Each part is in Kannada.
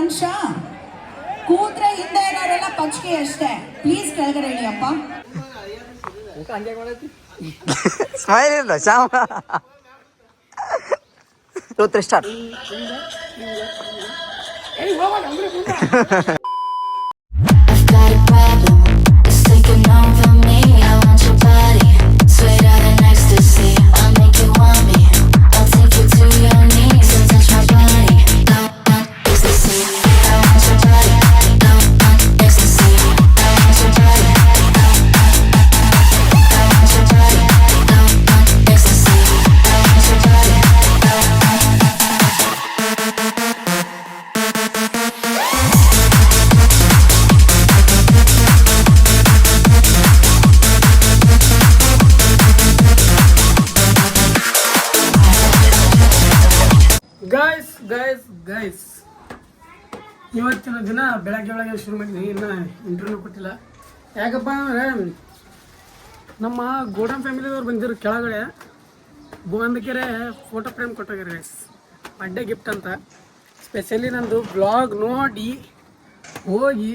ನಿಮಿಷ ಕೂತ್ರೆ ಹಿಂದೆ ಇರೋರೆಲ್ಲ ಪಂಚಿಕೆ ಅಷ್ಟೇ. ಪ್ಲೀಸ್ ಕೆಳಗಡೆ ಇಳಿಯಪ್ಪ. ಸ್ಮೈಲ್ ಇಲ್ಲ ಶ್ಯಾಮ. 2 3 ಸ್ಟಾರ್ಟ್. ಗೈಸ್ ಇವತ್ತಿನ ದಿನ ಬೆಳಗ್ಗೆ ಶುರು ಮಾಡಿದ್ವಿ. ಇನ್ನೂ ಇಂಟರ್ವ್ಯೂ ಕೊಟ್ಟಿಲ್ಲ. ಯಾಕಪ್ಪ ಅಂದರೆ ನಮ್ಮ ಗೋಡನ್ ಫ್ಯಾಮಿಲಿದವ್ರು ಬಂದಿರೋ ಕೆಳಗಡೆ ಬಂದಕೆರೆ ಫೋಟೋ ಫ್ರೇಮ್ ಕೊಟ್ಟೋಗ್ಯಾರ ಗೈಸ್. ಬರ್ಡೇ ಗಿಫ್ಟ್ ಅಂತ ಸ್ಪೆಷಲಿ ನಂದು ಬ್ಲಾಗ್ ನೋಡಿ ಹೋಗಿ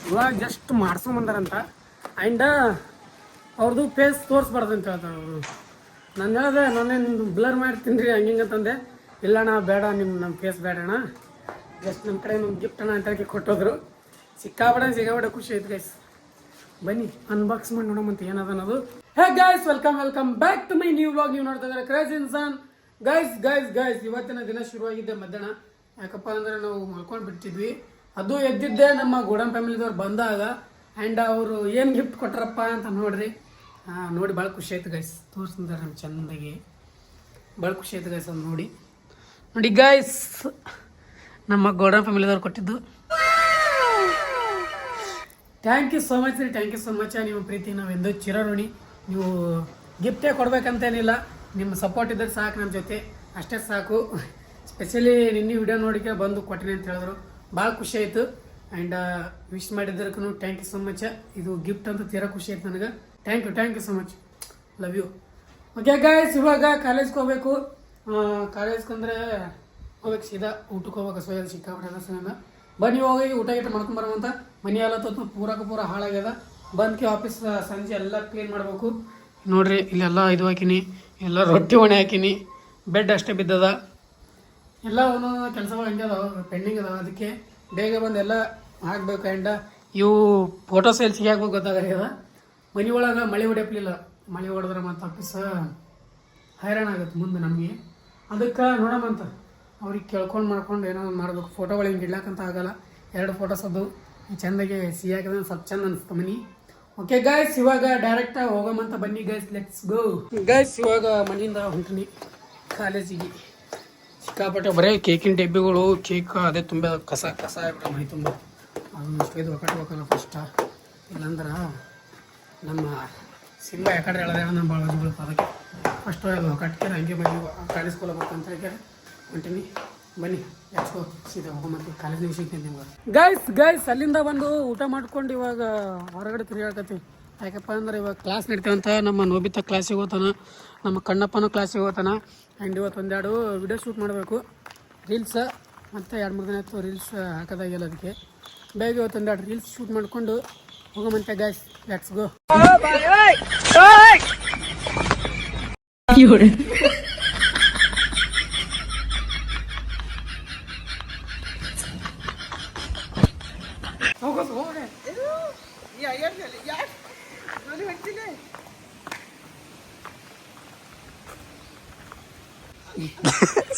ಬ್ಲಾಗ್ ಜಸ್ಟ್ ಮಾಡ್ಸ್ಕೊಂಬಂದಾರಂತ. ಆ್ಯಂಡ್ ಅವ್ರದ್ದು ಫೇಸ್ ತೋರಿಸ್ಬಾರ್ದು ಅಂತ ಹೇಳ್ತಾರೆ ಅವರು. ನಾನು ಹೇಳಿದೆ ನಾನೇ ನಿಮ್ದು ಬ್ಲರ್ ಮಾಡ್ತೀನಿ ರೀ ಹಂಗಿಂಗಂತಂದೆ. ಇಲ್ಲಣ್ಣ ಬೇಡ, ನಮ್ಮ ಫೇಸ್ ಬೇಡಣ್ಣ, ಜಸ್ಟ್ ನಮ್ಮ ಕಡೆ ನಮ್ಮ ಗಿಫ್ಟ್ ಅಣ್ಣ ಅಂತ ಕೊಟ್ಟೋದ್ರು. ಸಿಕ್ಕಾಬೇಡ ಖುಷಿ ಆಯ್ತು ಗೈಸ್. ಬನ್ನಿ ಅನ್ಬಾಕ್ಸ್ ಮಾಡಿ ನೋಡೋಮಂತ ಏನದ ಅನ್ನೋದು. Hey guys, welcome back to my new vlog. ನೀವು ನೋಡ್ತಾ ಇದ್ದಾರೆ ಕ್ರೇಜಿ ಇನ್ಸಾನ್. ಗೈಸ್ ಇವತ್ತಿನ ದಿನ ಶುರುವಾಗಿದ್ದೆ ಮಧ್ಯಾಹ್ನ. ಯಾಕಪ್ಪ ಅಂದರೆ ನಾವು ಮಲ್ಕೊಂಡು ಬಿಟ್ಟಿದ್ವಿ. ಅದು ಎದ್ದಿದ್ದೆ ನಮ್ಮ ಗೋಡನ್ ಫ್ಯಾಮಿಲಿದವ್ರು ಬಂದಾಗ. ಆ್ಯಂಡ್ ಅವರು ಏನು ಗಿಫ್ಟ್ ಕೊಟ್ರಪ್ಪ ಅಂತ ನೋಡ್ರಿ. ನೋಡಿ ಭಾಳ ಖುಷಿ ಆಯ್ತು ಗೈಸ್. ತೋರಿಸ್ತಾರೆ ನಮ್ಮ ಚೆಂದಾಗಿ, ಭಾಳ ಖುಷಿ ಆಯ್ತು ಗೈಸ್ ಅದು ನೋಡಿ ಗೈಸ್. ನಮ್ಮ ಗೋಡನ್ ಫ್ಯಾಮಿಲಿದವ್ರು ಕೊಟ್ಟಿದ್ದು. ಥ್ಯಾಂಕ್ ಯು ಸೋ ಮಚ್ ರೀ, ಥ್ಯಾಂಕ್ ಯು ಸೋ ಮಚ್. ನಿಮ್ಮ ಪ್ರೀತಿ ನಾವೆಂದು ಚಿರಋಣಿ. ನೀವು ಗಿಫ್ಟೇ ಕೊಡ್ಬೇಕಂತೇನಿಲ್ಲ, ನಿಮ್ಮ ಸಪೋರ್ಟ್ ಇದ್ದರೆ ಸಾಕು ನಮ್ಮ ಜೊತೆ, ಅಷ್ಟೇ ಸಾಕು. ಸ್ಪೆಷಲಿ ನಿನ್ನೆ ವಿಡಿಯೋ ನೋಡಿಕೆ ಬಂದು ಕೊಟ್ಟಿನಿ ಅಂತ ಹೇಳಿದ್ರು, ಭಾಳ ಖುಷಿ ಆಯಿತು. ಆ್ಯಂಡ್ ವಿಶ್ ಮಾಡಿದ್ದಕ್ಕೂ ಥ್ಯಾಂಕ್ ಯು ಸೋ ಮಚ್. ಇದು ಗಿಫ್ಟ್ ಅಂತ ತೀರಾ ಖುಷಿ ಆಯ್ತು ನನಗೆ. Thank you so much, love you. Okay guys, ಇವಾಗ ಕಾಲೇಜ್ಗೆ ಹೋಗ್ಬೇಕು. ಕಾಲೇಜ್ಗಂದ್ರೆ ಹೋಗ್ಬೇಕು, ಸೀದಾ ಊಟಕ್ಕೆ ಹೋಗ್ಬೇಕು. ಸೋಯಲ್ ಸಿಕ್ಕಾಬಿಟ್ಟದ ಸಮಯ. ಬನ್ನಿ ಹೋಗಿ ಊಟ ಗೀಟ ಮಾಡ್ಕೊಂಬರೋಂತ. ಮನೆ ಎಲ್ಲ ಪೂರ ಹಾಳಾಗ್ಯದ. ಬಂದ್ಕೆ ಆಫೀಸ್ ಸಂಜೆ ಎಲ್ಲ ಕ್ಲೀನ್ ಮಾಡಬೇಕು. ನೋಡ್ರಿ ಇಲ್ಲೆಲ್ಲ ಇದು ಹಾಕಿನಿ, ಎಲ್ಲ ರೊಟ್ಟಿ ಒಣೆ ಹಾಕಿನಿ. ಬೆಡ್ ಅಷ್ಟೇ ಬಿದ್ದದ. ಎಲ್ಲ ಒಂದೊಂದು ಕೆಲಸಗಳು ಹಂಗೆ ಅದಾವ, ಪೆಂಡಿಂಗ್ ಅದಾವ. ಅದಕ್ಕೆ ಬೇಗ ಬಂದು ಎಲ್ಲ ಹಾಕ್ಬೇಕು. ಆ್ಯಂಡ್ ಇವು ಫೋಟೋ ಸೇಲ್ಸಿಗೆ ಹಾಕ್ಬೇಕು ಗೊತ್ತಾಗದ. ಮನೆ ಒಳಗೆ ಮಳೆ ಹೊಡೆಯಪ್ಲಿಲ್ಲ. ಮಳೆ ಹೊಡೆದ್ರೆ ಮತ್ತು ಆಫೀಸ್ ಹೈರಾಣ ಆಗುತ್ತೆ ಮುಂದೆ ನಮಗೆ. ಅದಕ್ಕೆ ನೋಡಮಂತ ಅವ್ರಿಗೆ ಕೇಳ್ಕೊಂಡು ಮಾಡ್ಕೊಂಡು ಏನೋ ಮಾಡಬೇಕು. ಫೋಟೋಗಳು ಹಿಂಗೆ ಇಡ್ಲಾಕಂತ ಆಗಲ್ಲ. 2 ಫೋಟೋಸ್ ಅದು ಚೆಂದಾಗಿ ಸಿಹಿಯಾಗಿದ್ರೆ ಸ್ವಲ್ಪ ಚೆಂದ ಅನಿಸ್ತು ಮನೆ. ಓಕೆ ಗೈಸ್, ಇವಾಗ ಡೈರೆಕ್ಟಾಗಿ ಹೋಗೋಮಂತ ಬನ್ನಿ ಗೈಸ್, ಲೆಟ್ಸ್ ಗೋ ಗೈಸ್. ಇವಾಗ ಮನೆಯಿಂದ ಹೊಂಟಿನಿ ಕಾಲೇಜಿಗೆ. ಸಿಕ್ಕಾಪಟ್ಟೆ ಬರೀ ಕೇಕಿನ ಡಬ್ಬಿಗಳು, ಕೇಕ್ ಅದೇ ತುಂಬ ಕಸ ಆಗ್ಬಿಟ್ರೆ ಮೈ ತುಂಬ. ಅದನ್ನು ಇದು ಒಕ್ಕಟ್ಬೇಕಲ್ಲ ಫಸ್ಟ್, ಇಲ್ಲಾಂದ್ರೆ ನಮ್ಮ ಸಿಂಬ ಯಾಕಡೆ ಹೇಳೋದೇ ನಮ್ಮ ಭಾಳ ಬೀಳುತ್ತೆ. ಅದಕ್ಕೆ ಫಸ್ಟ್ ಕಟ್ಕೆ ಹಂಗೆ ಬನ್ನಿ ಕಾಲೇಜ್ ಸ್ಕೂಲ್ ಬರ್ಕಂತ ಹೊಂಟೀನಿ. ಬನ್ನಿ ಯಾಕೋ ಸೀದಾ ಹೋಗೋಮಂತ ಕಾಲೇಜಿಗೆ ಸಿಗ್ತೀನಿ ನಿಮ್ಗೆ. ಗೈಸ್ ಅಲ್ಲಿಂದ ಬಂದು ಊಟ ಮಾಡ್ಕೊಂಡು ಇವಾಗ ಹೊರಗಡೆ ತಿರುಗಾಡ್ಕತ್ತೀವಿ. ಯಾಕಪ್ಪ ಅಂದ್ರೆ ಇವಾಗ ಕ್ಲಾಸ್ ನಡಿತೇವಂತ. ನಮ್ಮ ನೋಬಿತ ಕ್ಲಾಸಿಗೆ ಹೋಗ್ತಾನೆ, ನಮ್ಮ ಕಣ್ಣಪ್ಪನೂ ಕ್ಲಾಸಿಗೆ ಹೋಗ್ತಾನೆ. ಆ್ಯಂಡ್ ಇವತ್ತು 1-2 ವಿಡಿಯೋ ಶೂಟ್ ಮಾಡಬೇಕು, ರೀಲ್ಸ್. ಮತ್ತು 2-3 ದಿನ ಆಯಿತು ರೀಲ್ಸ್ ಹಾಕೋದಾಗಿಲ್ಲ. ಅದಕ್ಕೆ ಬೇಗ ಇವತ್ತು 1-2 ರೀಲ್ಸ್ ಶೂಟ್ ಮಾಡಿಕೊಂಡು ಹೋಗೋಮಂತೆ ಗೈಸ್, ಲೆಟ್ಸ್ ಗೋ.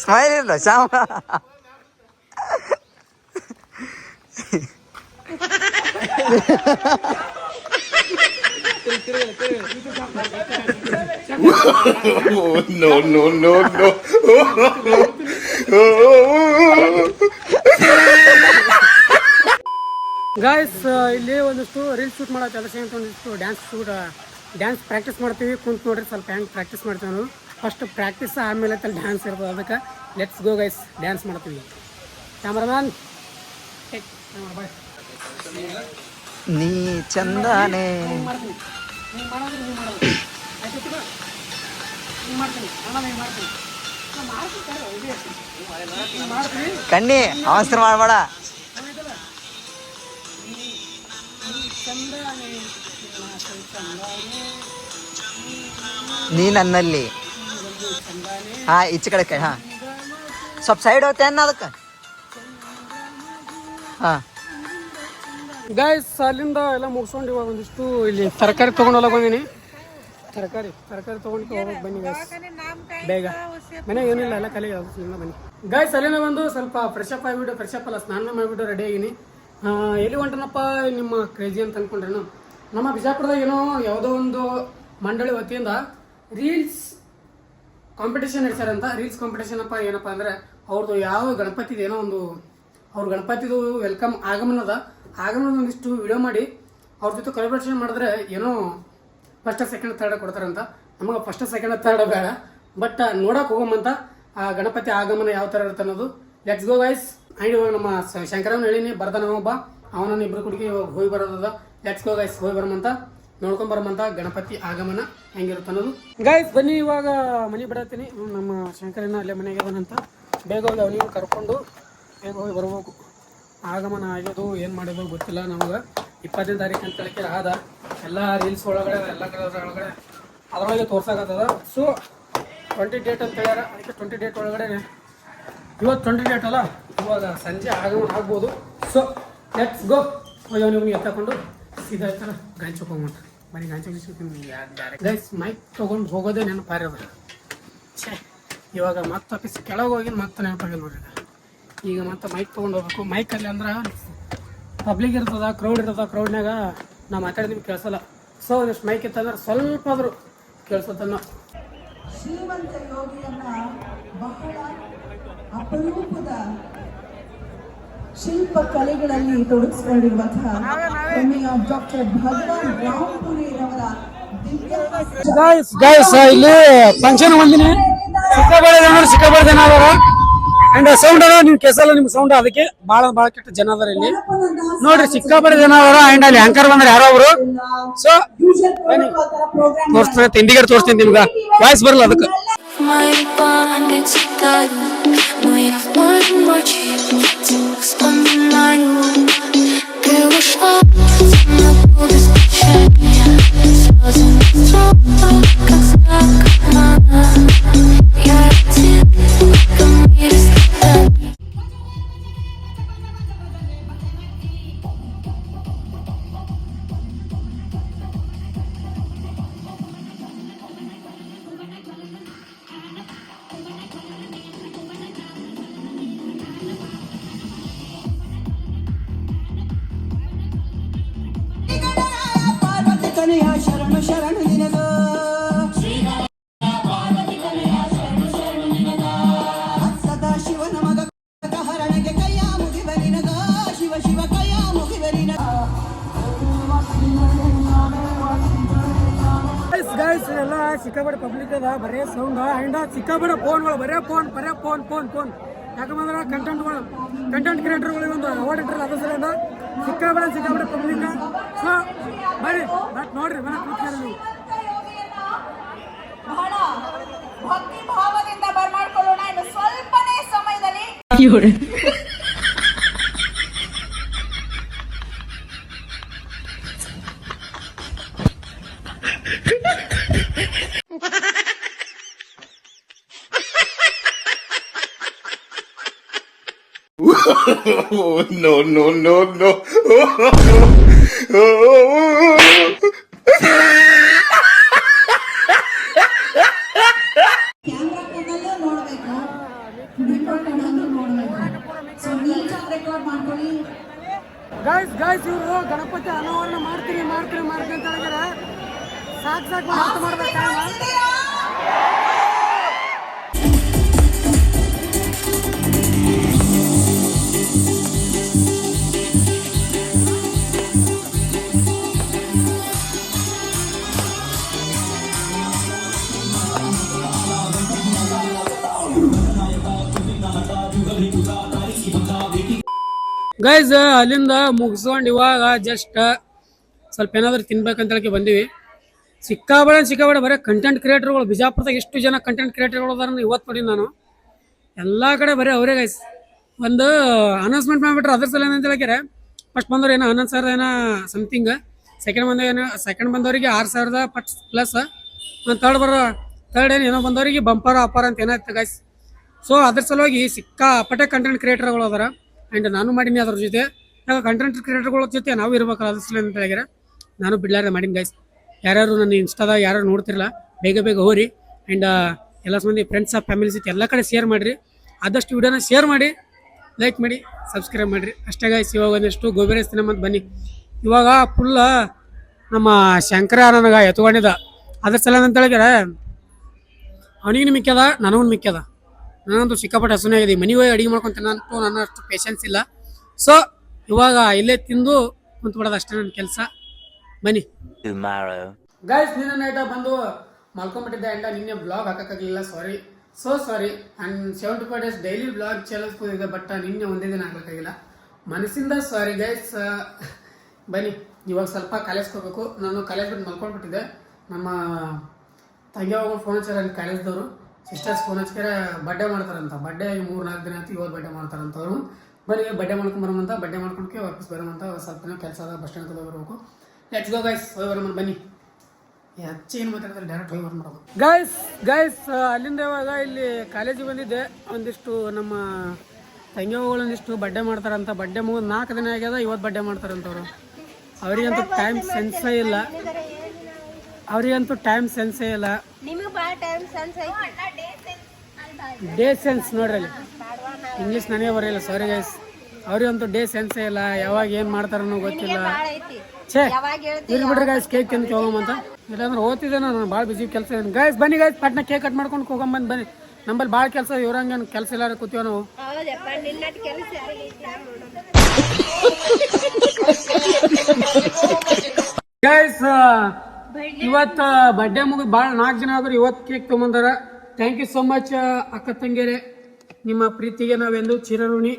ಸ್ಮೈಲ್ ಇಲ್ಲ ಶ್ಯಾಮ. No. ಗಾಯ್ಸ್, ಇಲ್ಲಿ ಒಂದಿಷ್ಟು ರೀಲ್ಸ್ ಶೂಟ್ ಮಾಡತ್ತೆ. ಅದ್ರ ಸೇಮ್ ಒಂದಿಷ್ಟು ಡ್ಯಾನ್ಸ್ ಪ್ರಾಕ್ಟೀಸ್ ಮಾಡ್ತೀವಿ. ಕುಂತು ನೋಡ್ರಿ ಸ್ವಲ್ಪ ಹೆಂಗೆ ಪ್ರಾಕ್ಟೀಸ್ ಮಾಡ್ತೀವಿ ನಾವು. ಫಸ್ಟ್ ಪ್ರಾಕ್ಟೀಸ್ ಆಮೇಲೆ ತಲ್ಲಿ ಡ್ಯಾನ್ಸ್ ಇರ್ತದೆ. ಅದಕ್ಕೆ ಲೆಟ್ಸ್ ಗೋ ಗೈಸ್, ಡ್ಯಾನ್ಸ್ ಮಾಡ್ತೀವಿ. ಕ್ಯಾಮ್ರಾಮ್ಯಾನ್ ಬಾಯ್. ನೀ ಚಂದಾನೆ ಕಣ್ಣಿ ಅವಸರ ಮಾಡಬೇಡ. ಚಂದಾನೆ ಚಂದಾನೆ ನೀ ನನ್ನಲ್ಲಿ ಚಂದಾನೆ ಹಾ ಈಚೆ ಕಡೆ ಕೈ ಹಾ ಸ್ವಲ್ಪ ಸೈಡ್ ಹೋಗ್ತೆ ಅನ್ನ ಅದಕ್ಕೆ ಹಾ ಗೈಸ್ ಅಲ್ಲಿಂದ ಎಲ್ಲ ಮುಗಿಸ್ಕೊಂಡು ಇವಾಗ ಒಂದಿಷ್ಟು ಇಲ್ಲಿ ತರಕಾರಿ ತೊಗೊಂಡೋಗ ಬಂದೀನಿ. ತರಕಾರಿ ತೊಗೊಂಡು ಹೋಗಕ್ಕೆ ಬನ್ನಿ ಗೈಸ್ ಬೇಗ. ಮನೆಗೆ ಏನಿಲ್ಲ ಎಲ್ಲ ಕಲಿಗೆ ಬನ್ನಿ ಗೈಸ್. ಅಲ್ಲಿಂದ ಬಂದು ಸ್ವಲ್ಪ ಫ್ರೆಶ್ ಅಪ್ ಆಗಿಬಿಟ್ಟು ಫ್ರೆಶ್ ಅಪ್ ಅಲ್ಲ ಸ್ನಾನ ಮಾಡಿಬಿಟ್ಟು ರೆಡಿ ಆಗಿನಿ. ಎಲ್ಲಿ ಹೊಂಟನಪ್ಪ ನಿಮ್ಮ ಕ್ರೇಜಿ ಅಂತ ಅಂದ್ಕೊಂಡ್ರೇನು, ನಮ್ಮ ಬಿಜಾಪುರದಾಗ ಏನೋ ಯಾವುದೋ ಒಂದು ಮಂಡಳಿ ವತಿಯಿಂದ ರೀಲ್ಸ್ ಕಾಂಪಿಟೇಷನ್ ನಡೆಸ್ಯಾರಂತ. ರೀಲ್ಸ್ ಕಾಂಪಿಟೇಷನ್ ಅಪ್ಪ ಏನಪ್ಪ ಅಂದರೆ ಅವ್ರದ್ದು ಯಾವ ಗಣಪತಿದು ಏನೋ ಒಂದು ಅವ್ರ ಗಣಪತಿದು ವೆಲ್ಕಮ್ ಆಗಮನದ ಒಂದಿಷ್ಟು ವಿಡಿಯೋ ಮಾಡಿ ಅವ್ರ ಜೊತೆ ಕೊಲಾಬ್ರೇಷನ್ ಮಾಡಿದ್ರೆ ಏನೋ ಫಸ್ಟ್ ಸೆಕೆಂಡ್ ಥರ್ಡ್ ಕೊಡ್ತಾರಂತ. ನಮಗೆ ಫಸ್ಟ್ ಸೆಕೆಂಡ್ ಥರ್ಡ್ ಬೇಡ, ಬಟ್ ನೋಡಕ್ಕೆ ಹೋಗಮ್ಮಂತ ಆ ಗಣಪತಿ ಆಗಮನ ಯಾವ ಥರ ಇರುತ್ತೆ ಅನ್ನೋದು. Let's go guys. ಆ್ಯಂಡ್ ಇವಾಗ ನಮ್ಮ ಶಂಕರವ್ನ ಹೇಳಿನಿ ಬರ್ತಾನ ಒಬ್ಬ, ಅವನನ್ನು ಇಬ್ಬರು ಕುಡಿಗೆ ಹೋಗಿ ಬರೋದದ. ಲೆಟ್ಸ್ ಗೋ ಗೈಸ್, ಹೋಗಿ ಬರಮಂತ ನೋಡ್ಕೊಂಬರಮಂತ ಗಣಪತಿ ಆಗಮನ ಹೆಂಗಿರುತ್ತೆ ಅನ್ನೋದು. ಗೈಸ್ ಬನ್ನಿ ಇವಾಗ ಮನೆ ಬಿಡತ್ತೀನಿ. ನಮ್ಮ ಶಂಕರನ ಅಲ್ಲೇ ಮನೆಗೆ ಬಂದಂತ ಬೇಗ ಹೋಗಿ ಅವನಿಗೆ ಕರ್ಕೊಂಡು ಬೇಗ ಹೋಗಿ ಬರ್ಬೇಕು. ಆಗಮನ ಆಗೋದು ಏನು ಮಾಡೋದು ಗೊತ್ತಿಲ್ಲ ನಮಗೆ. 20ನೇ ತಾರೀಕು ಅಂತ ಹೇಳಕ್ಕೆ ಆದ ಎಲ್ಲ ರೀಲ್ಸ್ ಒಳಗಡೆ ಎಲ್ಲ ಕಡೆ ಒಳಗಡೆ ಅದರೊಳಗೆ ತೋರ್ಸಾಕತ್ತದ. ಸೊ 20 ಡೇಟ್ ಅಂತ ಹೇಳ್ಯಾರ, ಅದಕ್ಕೆ 20 ಡೇಟ್ ಒಳಗಡೆ ಇವತ್ತು 20 ಡೇಟ್ ಅಲ್ಲ, ಇವಾಗ ಸಂಜೆ ಆಗಮನ ಆಗ್ಬೋದು. So let's go. ಅವನಿಗೆ ಎತ್ತಕೊಂಡು ಸೀದಾ ಇರ್ತಾರ ಗಾಂಚೋಕ್ ಹೋಗ್ಬಿಟ್ರೆ ಬನ್ನಿ. ಗಾಂಚೋಕ್ ಗೈಸ್ ಮೈಕ್ ತೊಗೊಂಡು ಹೋಗೋದೇ ನೆನಪಾರಿ ಅದ. ಛೇ ಇವಾಗ ಮತ್ತೆ ಆಫೀಸ್ ಕೆಳಗೆ ಹೋಗಿ ಮತ್ತೆ ನೆನಪಾಗಿಲ್ಲ ನೋಡ್ರಿ. ಈಗ ಮತ್ತೆ ಮೈಕ್ ತೊಗೊಂಡು ಹೋಗ್ಬೇಕು. ಮೈಕಲ್ಲಿ ಅಂದ್ರೆ ಪಬ್ಲಿಕ್ ಇರ್ತದ, ಕ್ರೌಡ್ ಇರ್ತದ. ಕ್ರೌಡ್ನಾಗ ನಾವು ಮಾತಾಡಿ ನಿಮ್ಗೆ ಕೇಳಿಸಲ್ಲ. ಸೊ ಒಂದಿಷ್ಟು ಮೈಕ್ ಇತ್ತಂದ್ರೆ ಸ್ವಲ್ಪ ಆದರೂ ಕೇಳಿಸೋದನ್ನ. ಶ್ರೀಮಂತ ಯೋಗಿಯನ್ನ ಬಹಳ ಅಪರೂಪದ ಶಿಲ್ಪ ಕಲೆಗಳಲ್ಲಿ ತೊಡಗಿಸಿಕೊಂಡಿರುವಂತಹ ಡಾಕ್ಟರ್ ಭಗವಾನ್ ರಾಮಪುರಿಯವರ ಇಲ್ಲಿ ಫಂಕ್ಷನ್ ಬಂದಿನಿ. ಸಿಕ್ಕಾಬಾಳೆ ಜನ ಅದಾರ. ಅಂಡ್ ಸೌಂಡ್ ಅದ ನೀವು ಕೇಸಲ್ಲ, ನಿಮ್ ಸೌಂಡ್ ಅದಕ್ಕೆ ಭಾಳ ಕೆಟ್ಟ ಜನ ಅದಾರ ಇಲ್ಲಿ ನೋಡ್ರಿ. ಸಿಕ್ಕಾಬಾಳೆ ಜನ ಅದಾರ. ಅಂಡ್ ಅಲ್ಲಿ ಆಂಕರ್ ಬಂದ್ರೆ ಯಾರೋ ಅವರು. ಸೊ ತೋರಿಸ್ತೀನಿ, ಹಿಂದಿಗಾರ ತೋರಿಸ್ತೀನಿ ನಿಮ್ಗ, ವಾಯ್ಸ್ ಬರಲ್ಲ ಅದಕ್ಕೆ. ಶರಣ ನಿನಗ ಸದಾ ಶಿವನ ಮಗ ಹರಣಗೆ ಕೈಯ ಮುಗಿವ ನಿನಗ, ಶಿವ ಶಿವ ಕೈಯ ಮುಗಿವ ನಿನಗ. ಎಲ್ಲ ಸಿಕ್ಕಾಬಾಡೆ ಪಬ್ಲಿಕ್ ಅದ, ಬರೇ ಸೌಂಡ್ ಅಂಡ್ ಸಿಕ್ಕಾಬಾಡೆ ಫೋನ್ಗಳು, ಬರೇ ಫೋನ್ ಯಾಕಂದ್ರೆ ಕಂಟೆಂಟ್ ಕ್ರಿಯೇಟರ್ಗಳಿಗೆ ಒಂದು ಅವಾರ್ಡ್ ಇಟ್ಟರಲ್ಲ, ಅದ್ರ ಸಲಿಂದ ಸಿಕ್ಕಾಬಾಡೆ ಪಬ್ಲಿಕ್. ಸೊ ಬರ್ರಿ ಬಟ್ ನೋಡ್ರಿ ಮನೆ ಕೂತ್ಕೊಳ್ಳಿ. ಬಹಳ ಭಕ್ತಿ ಭಾವದಿಂದ ಬರ್ಮಾಡ್ಕೊಳ್ಳೋಣ ಇನ್ನು ಸ್ವಲ್ಪನೇ ಸಮಯದಲ್ಲಿ. Oh, no, no, no, no. Camera ಕಣ್ಣಲ್ಲೂ ನೋಡ್ಬೇಕು, ರೆಕಾರ್ಡ್ ಕಣ್ಣಲ್ಲೂ ನೋಡ್ಬೇಕು. ಸೊ ನೀಟಾಗಿ ರೆಕಾರ್ಡ್ ಮಾಡ್ಕೊಳ್ಳಿ. ಗೈಸ್ ಇವರು ಗಣಪತಿ ಅನಾವರಣ ಮಾಡ್ತೀನಿ ಅಂತ ಹೇಳಿದ್ರೆ ಸಾಕು ಮಾಡ್ಬೇಕು. ಗೈಸ್ ಅಲ್ಲಿಂದ ಮುಗಿಸ್ಕೊಂಡು ಇವಾಗ ಜಸ್ಟ್ ಸ್ವಲ್ಪ ಏನಾದ್ರು ತಿನ್ಬೇಕಂತ ಹೇಳಿ ಬಂದೀವಿ. ಸಿಕ್ಕಾಬಾಳೆ ಬರೀ ಕಂಟೆಂಟ್ ಕ್ರಿಯೇಟರ್ಗಳು. ಬಿಜಾಪುರದಾಗ ಎಷ್ಟು ಜನ ಕಂಟೆಂಟ್ ಕ್ರಿಯೇಟರ್ಗಳು ಅದಾರ ಇವತ್ತು ನೋಡಿ ನಾನು. ಎಲ್ಲ ಕಡೆ ಬರೀ ಅವರೇ ಗೈಸ್. ಒಂದು ಅನೌನ್ಸ್ಮೆಂಟ್ ಮಾಡಿಬಿಟ್ರೆ ಅದ್ರ ಸಲ ಅಂತ ಹೇಳ್ಯಾರ. ಫಸ್ಟ್ ಬಂದವ್ರು ಏನೋ 11 ಸಾವಿರ ಏನೋ ಸಮಥಿಂಗ್ ಸೆಕೆಂಡ್ ಬಂದವರಿಗೆ 6,000 ಪ್ಲಸ್ ಥರ್ಡ್ ಏನೋ ಬಂದವರಿಗೆ ಬಂಪರ್ ಆಫರ್ ಅಂತ ಏನಾಯ್ತು ಗೈಸ್. ಸೊ ಅದ್ರ ಸಲುವಾಗಿ ಸಿಕ್ಕಾಪಟ್ಟೆ ಕಂಟೆಂಟ್ ಕ್ರಿಯೇಟರ್ಗಳು ಅದಾರ ಆ್ಯಂಡ್ ನಾನು ಮಾಡೀನಿ ಅದ್ರ ಜೊತೆ. ಯಾವಾಗ ಕಂಟೆಂಟ್ ಕ್ರಿಯೇಟರ್ಗಳ ಜೊತೆ ನಾವು ಇರ್ಬೇಕಲ್ಲ ಅದ್ರ ಸಲ ಅಂತ ಹೇಳಿದ್ರೆ ನಾನು ಬಿಡ್ಲಾರ್ದೆ ಮಾಡೀನಿ ಗೈಸ್. ಯಾರ್ಯಾರು ನನ್ನ ಇನ್ಸ್ಟಾದಾಗ ಯಾರು ನೋಡ್ತಿರಲ್ಲ ಬೇಗ ಹೋರಿ ಆ್ಯಂಡ್ ಎಲ್ಲ ಮಂದಿ ಫ್ರೆಂಡ್ಸ್ ಫ್ಯಾಮಿಲಿ ಜೊತೆ ಎಲ್ಲ ಕಡೆ ಶೇರ್ ಮಾಡಿರಿ. ಆದಷ್ಟು ವಿಡಿಯೋನ ಶೇರ್ ಮಾಡಿ, ಲೈಕ್ ಮಾಡಿ, ಸಬ್ಸ್ಕ್ರೈಬ್ ಮಾಡಿರಿ ಅಷ್ಟೇ ಗೈಸ್. ಇವಾಗ ಒಂದಿಷ್ಟು ಗೋಬಿ ರೈಸ್ ತಿನ್ನಮಂತ ಬನ್ನಿ. ಇವಾಗ ಫುಲ್ಲ ನಮ್ಮ ಶಂಕರ ನನಗೆ ಎತ್ಕೊಂಡಿದ್ದ ಅದ್ರ ಸಲ ಅಂತ ಹೇಳಿದ್ರೆ ಅವನಿಗೂ ಮಿಕ್ಕದ ನನಗೂ ಮಿಕ್ಕದ. ನಾನಂತೂ ಸಿಕ್ಕಾಪಟ್ಟೆ ಹಸುನೇ ಆಗಿದೆ. ಮನೆಗೆ ಹೋಗಿ ಅಡುಗೆ ಮಾಡ್ಕೊತೀನಿ ಅಂತೂ ನನ್ನ ಅಷ್ಟು ಪೇಷನ್ಸ್ ಇಲ್ಲ. ಸೊ ಇವಾಗ ಇಲ್ಲೇ ತಿಂದು ಕುಂತ್ಬಿಡೋದು ಅಷ್ಟೇ ನನ್ನ ಕೆಲಸ. ಬನ್ನಿ ಗೈಸ್. ನಿನ್ನೆ ನೈಟ ಬಂದು ಮಲ್ಕೊಂಡ್ಬಿಟ್ಟಿದ್ದೆ ಆ್ಯಂಡ್ ನಿನ್ನೆ ಬ್ಲಾಗ್ ಹಾಕೋಕ್ಕಾಗಲಿಲ್ಲ, sorry. And 75 days daily vlog challenge ಕೂದಿದೆ, ಬಟ್ ನಿನ್ನೆ ಒಂದೇ ದಿನ ಹಾಕೋಕ್ಕಾಗಿಲ್ಲ. ಮನಸ್ಸಿಂದ ಸಾರಿ ಗೈಸ್. ಬನ್ನಿ ಇವಾಗ ಸ್ವಲ್ಪ ಕಾಲೇಜ್ಗೆ ಹೋಗ್ಬೇಕು. ನಾನು ಕಾಲೇಜ್ ಬಿಟ್ಟು ಮಲ್ಕೊಂಡ್ಬಿಟ್ಟಿದ್ದೆ. ನಮ್ಮ ತಂಗಿ ಹೋಗಿ ಫೋನ್ ಹಚ್ಚಾರ ಅಲ್ಲಿ ಕಾಲೇಜ್ದವರು, ಸಿಸ್ಟರ್ಸ್ ಫೋನ್ ಹಚ್ಚಾರ ಬಡ್ಡೆ ಮಾಡ್ತಾರಂತ. ಬಡ್ಡೆ 3-4 ದಿನ ಆಯ್ತು, ಇವತ್ತು ಬಡ್ಡೆ ಮಾಡ್ತಾರಂತವ್ರು. ಬನ್ನಿ ಬಡ್ಡೆ ಮಾಡ್ಕೊಂಬರಮಂತ, ಬಡ್ಡೆ ಮಾಡ್ಕೊಂಡ್ಕೆ ವಾಪಸ್ ಬರೋಮಂತ. ಸ್ವಲ್ಪ ಕೆಲಸ ಅದ, ಬಸ್ ಸ್ಟ್ಯಾಂಡ್ ಹೋಗ್ಬರ್ಬೇಕು. ಲೆಟ್ಸ್ ಗೋ ಗೈಸ್, ಹೋಗಿ ಬರೋಣ ಬನ್ನಿ. ಏನು ಮಾತಾಡ್ತಾರೆ, ಡೈರೆಕ್ಟ್ ಹೋಗಿ ಬರ್ಬೋದು ಗೈಸ್. ಅಲ್ಲಿಂದ ಇವಾಗ ಇಲ್ಲಿ ಕಾಲೇಜಿಗೆ ಬಂದಿದ್ದೆ. ಒಂದಿಷ್ಟು ನಮ್ಮ ತಂಗಿಗಳು ಒಂದಿಷ್ಟು ಬಡ್ಡೆ ಮಾಡ್ತಾರಂತ. ಬಡ್ಡೆ ಮುಗಿದು 4 ದಿನ ಆಗ್ಯದ, ಇವತ್ತು ಬಡ್ಡೆ ಮಾಡ್ತಾರಂತವ್ರು. ಅವರಿಗಂತೂ ಟೈಮ್ ಸೆನ್ಸೇ ಇಲ್ಲ. ಡೇ ಸೆನ್ಸ್ ನೋಡ್ರಿ ಅಲ್ಲಿ ಇಂಗ್ಲೀಷ್ ನನಗೆ ಬರೋಲ್ಲ, ಸಾರಿ ಗೈಸ್. ಅವ್ರಿಗಂತೂ ಡೇ ಸೆನ್ಸೇ ಇಲ್ಲ. ಯಾವಾಗ ಏನು ಮಾಡ್ತಾರನ್ನೋ ಗೊತ್ತಿಲ್ಲ. ಛೇ ಬಿಡ್ರಿ ಗೈಸ್, ಕೇಕ್ ತಿಂದು ಹೋಗಂತ. ಇಲ್ಲಾಂದ್ರೆ ಓದ್ತಿದ್ದೆ ನಾನು, ಭಾಳ ಬಿಸಿ ಕೆಲಸ ಇದೆ ಗೈಸ್. ಬನ್ನಿ ಗೈಸ್, ಪಟ್ನ ಕೇಕ್ ಕಟ್ ಮಾಡ್ಕೊಂಡು ಹೋಗಂಬಂದು ಬನ್ನಿ. ನಮ್ಮಲ್ಲಿ ಭಾಳ ಕೆಲಸ, ಇವ್ರಂಗೇನು ಕೆಲಸ ಇಲ್ಲ ಕೂತೀವ ನಾವು. ಗೈಸ್ ಇವತ್ತು ಬರ್ಡೇ ಮುಗಿದು ಭಾಳ 4 ಜನ ಆದ್ರೆ ಇವತ್ತು ಕೇಕ್ ತೊಗೊಂಬಂದಾರ. ಥ್ಯಾಂಕ್ ಯು ಸೋ ಮಚ್ ಅಕ್ಕ ತಂಗಿಯರೇ, ನಿಮ್ಮ ಪ್ರೀತಿಗೆ ನಾವೆಂದು ಚಿರಋಣಿ.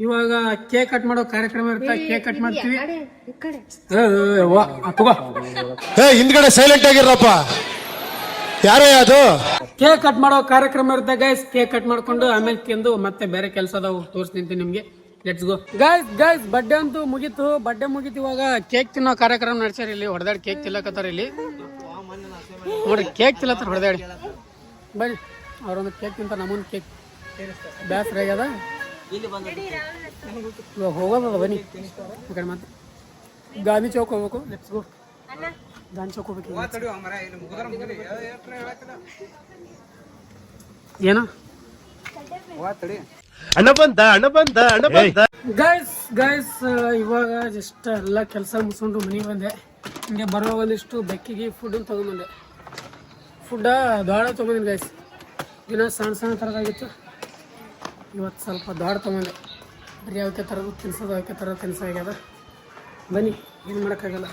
ಇವಾಗ ಕೇಕ್ ಕಟ್ ಮಾಡೋ ಕಾರ್ಯಕ್ರಮ ಇರುತ್ತೆ, ಕೇಕ್ ಕಟ್ ಮಾಡ್ತೀವಿ. ಹಿಂದ್ಗಡೆ ಸೈಲೆಂಟ್ ಆಗಿರಪ್ಪ, ಯಾರೇ ಅದು. ಕೇಕ್ ಕಟ್ ಮಾಡೋ ಕಾರ್ಯಕ್ರಮ ಇರುತ್ತೆ ಗೈಸ್. ಕೇಕ್ ಕಟ್ ಮಾಡ್ಕೊಂಡು ಆಮೇಲೆ ತಿಂದು ಮತ್ತೆ ಬೇರೆ ಕೆಲಸ ಅದಾವು, ತೋರಿಸ್ತೀನಿ ನಿಮ್ಗೆ. Let's go guys. ಬಡ್ಡೆ ಅಂತೂ ಮುಗೀತು. ಇವಾಗ ಕೇಕ್ ತಿನ್ನೋ ಕಾರ್ಯಕ್ರಮ ನಡೆಸ್ಯಾರ. ಇಲ್ಲಿ ಹೊಡೆದಾಡಿ ಕೇಕ್ ತಿನ್ನಕತ್ತಾರ. ಇಲ್ಲಿ ನೋಡ್ರಿ ಕೇಕ್ ತಿನ್ನತ್ತಾರ ಹೊಡೆದಾಡಿ. ಬನ್ನಿ ಅವ್ರೊಂದು ಕೇಕ್ ತಿಂತ, ನಮ್ಮೊಂದು ಕೇಕ್ ಬೇಸರ ಆಗ್ಯದ. ಇವಾಗ ಹೋಗೋದದ ಬನ್ನಿ ಈ ಕಡೆ. ಮತ್ತೆ ಗಾಂಧಿ ಚೌಕ್ ಹೋಗ್ಬೇಕು. ಲೆಟ್ಸ್ ಗೋ ಗಾಂಧಿ ಚೌಕ್ ಹೋಗ್ಬೇಕು. ಏನೋ ಗೈಸ್ ಇವಾಗ ಜಸ್ಟ್ ಎಲ್ಲ ಕೆಲಸ ಮುಗಿಸ್ಕೊಂಡು ಮನೆಗೆ ಬಂದೆ. ಹಿಂಗೆ ಬರೋ ಒಂದಿಷ್ಟು ಬೆಕ್ಕಿಗೆ ಫುಡ್ ತೊಗೊಂಬಂದೆ. ಫುಡ್ಡ ದಾಳ ತೊಗೊಂಡಿನಿ ಗೈಸ್. ದಿನ ಸಣ್ಣ ಥರದಾಗಿತ್ತು, ಇವತ್ತು ಸ್ವಲ್ಪ ದಾಳ ತೊಗೊಂಡೆ. ಬರೀ ಅವಕ್ಕೆ ಥರದ್ದು ತಿನ್ಸೋಗ್ಯದ. ಬನ್ನಿ ಏನು ಮಾಡೋಕ್ಕಾಗಲ್ಲ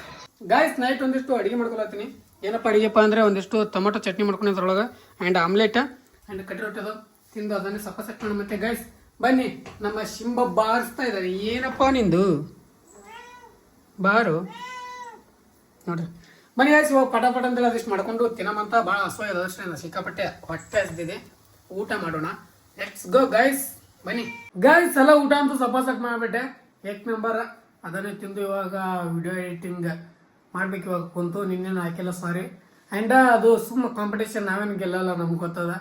ಗೈಸ್. ನೈಟ್ ಒಂದಿಷ್ಟು ಅಡುಗೆ ಮಾಡ್ಕೊಳತ್ತೀನಿ. ಏನಪ್ಪ ಅಡುಗೆಪ್ಪ ಅಂದರೆ ಒಂದಿಷ್ಟು ಟೊಮೊಟೊ ಚಟ್ನಿ ಮಾಡ್ಕೊಂಡಿದ್ರೊಳಗೆ ಆ್ಯಂಡ್ ಆಮ್ಲೆಟ್ ಆ್ಯಂಡ್ ಕಟ್ಟಿ ರೊಟ್ಟಿ ಅದು ತಿಂದು ಅದನ್ನೇ ಸ್ವಲ್ಪ ಸೆಟ್ ಮಾಡಿ. ಮತ್ತೆ ಗೈಸ್ ಬನ್ನಿ, ನಮ್ಮ ಶಿಂಬ ಬಾರಿಸ್ತಾ ಇದ್ದಾರೆ. ಏನಪ್ಪ ನಿಂದು ಬಾರು ನೋಡ್ರಿ. ಬನ್ನಿ ಗೈಸ್, ಇವಾಗ ಪಟ ಅಂತೇಳಿ ಅದಿಷ್ಟು ಮಾಡ್ಕೊಂಡು ತಿನ್ನಮಂತ. ಭಾಳ ಹಸುವಾಗಿದೆ, ಅದಷ್ಟೇ ಸಿಕ್ಕಾಪಟ್ಟೆ ಹೊಟ್ಟೆ ಹಸ್ದಿದೆ. ಊಟ ಮಾಡೋಣ. ಲೆಟ್ಸ್ ಗೋ ಗೈಸ್, ಬನ್ನಿ ಗೈಸ್. ಎಲ್ಲ ಊಟ ಅಂತೂ ಸ್ವಲ್ಪ ಸೆಟ್ ಮಾಡಿಬಿಟ್ಟೆ, 1 ನಂಬರ್. ಅದನ್ನೇ ತಿಂದು ಇವಾಗ ವಿಡಿಯೋ ಎಡಿಟಿಂಗ್ ಮಾಡ್ಬೇಕು. ಇವಾಗ ಕುಂತು ನಿನ್ನೇನು ಹಾಕಿಲ್ಲ, ಸಾರಿ. ಆ್ಯಂಡ್ ಅದು ಸುಮ್ಮ ಕಾಂಪಿಟೇಷನ್, ನಾವೇನು ಗೆಲ್ಲಲ್ಲ, ನಮ್ಗೆ ಗೊತ್ತದ.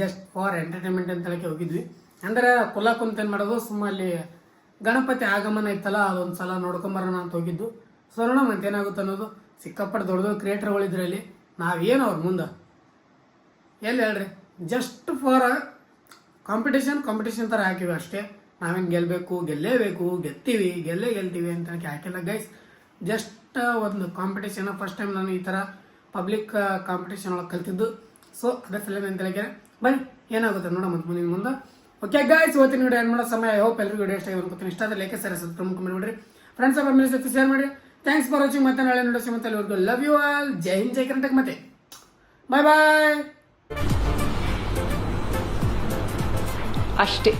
ಜಸ್ಟ್ ಫಾರ್ ಎಂಟರ್ಟೈನ್ಮೆಂಟ್ ಅಂತ ಹೇಳಕ್ಕೆ ಹೋಗಿದ್ವಿ. ಅಂದರೆ ಕುಲ ಕುಂತ ಏನು ಮಾಡೋದು, ಸುಮ್ಮ ಅಲ್ಲಿ ಗಣಪತಿ ಆಗಮನ ಇತ್ತಲ್ಲ, ಅದೊಂದು ಸಲ ನೋಡ್ಕೊಂಬರೋಣ ಅಂತ ಹೋಗಿದ್ದು. ಸೊ ನೋಡೋಣ ಮತ್ತೇನಾಗುತ್ತೆ ಅನ್ನೋದು. ಸಿಕ್ಕಾಪಟ್ಟೆ ದೊಡ್ಡ ಕ್ರಿಯೇಟರ್ಗಳಿದ್ರಲ್ಲಿ ನಾವೇನು ಅವ್ರ ಮುಂದೆ ಎಲ್ಲಿ ಹೇಳ್ರಿ, ಜಸ್ಟ್ ಫಾರ್ ಕಾಂಪಿಟೇಷನ್ ಥರ ಹಾಕಿವಿ ಅಷ್ಟೇ. ನಾವೇನು ಗೆಲ್ಲೇಬೇಕು, ಗೆಲ್ತೀವಿ ಅಂತ ಹಾಕಿಲ್ಲ ಗೈಸ್. ಜಸ್ಟ್ ಒಂದು ಕಾಂಪಿಟೇಷನ್. ಫಸ್ಟ್ ಟೈಮ್ ನಾನು ಈ ಥರ ಪಬ್ಲಿಕ್ ಕಾಂಪಿಟೇಷನ್ ಒಳಗೆ ಕಲ್ತಿದ್ದು. ಸೊ ಅದೇ ಸಲ ಅಂತ ಹೇಳಿದ್ರೆ ಬನ್ನಿ ಏನಾಗುತ್ತೆ ನೋಡೋ ಮತ್ತೆ ಮುಂದೆ. ಓಕೆ ಗೈಸ್, ಇವತ್ತಿನ ವಿಡಿಯೋ ಏನು ಮಾಡೋ ಸಮಯ. ಹೋಪ್ ಎಲ್ಲರಿಗೂ ವಿಡಿಯೋ ಇಷ್ಟ ಆಗಿ ಇಷ್ಟ ಆದರೆ ಲೈಕ್ ಸರ್ ಪ್ರಮುಖ ಮಾಡಿಬಿಡ್ರಿ. ಫ್ರೆಂಡ್ಸ್ ಫ್ಯಾಮಿಲಿ ಜೊತೆ ಶೇರ್ ಮಾಡಿ. Thanks for watching. ಮತ್ತೆ ನಾಳೆ ನೋಡೋ ಮತ್ತೆ ಅಲ್ಲಿವರೆಗೂ ಲವ್ ಯು ಆಲ್. ಜೈ ಹಿಂದ್, ಜೈ ಕರ್ನಾಟಕ. ಮತ್ತೆ ಬಾಯ್ ಅಷ್ಟೇ.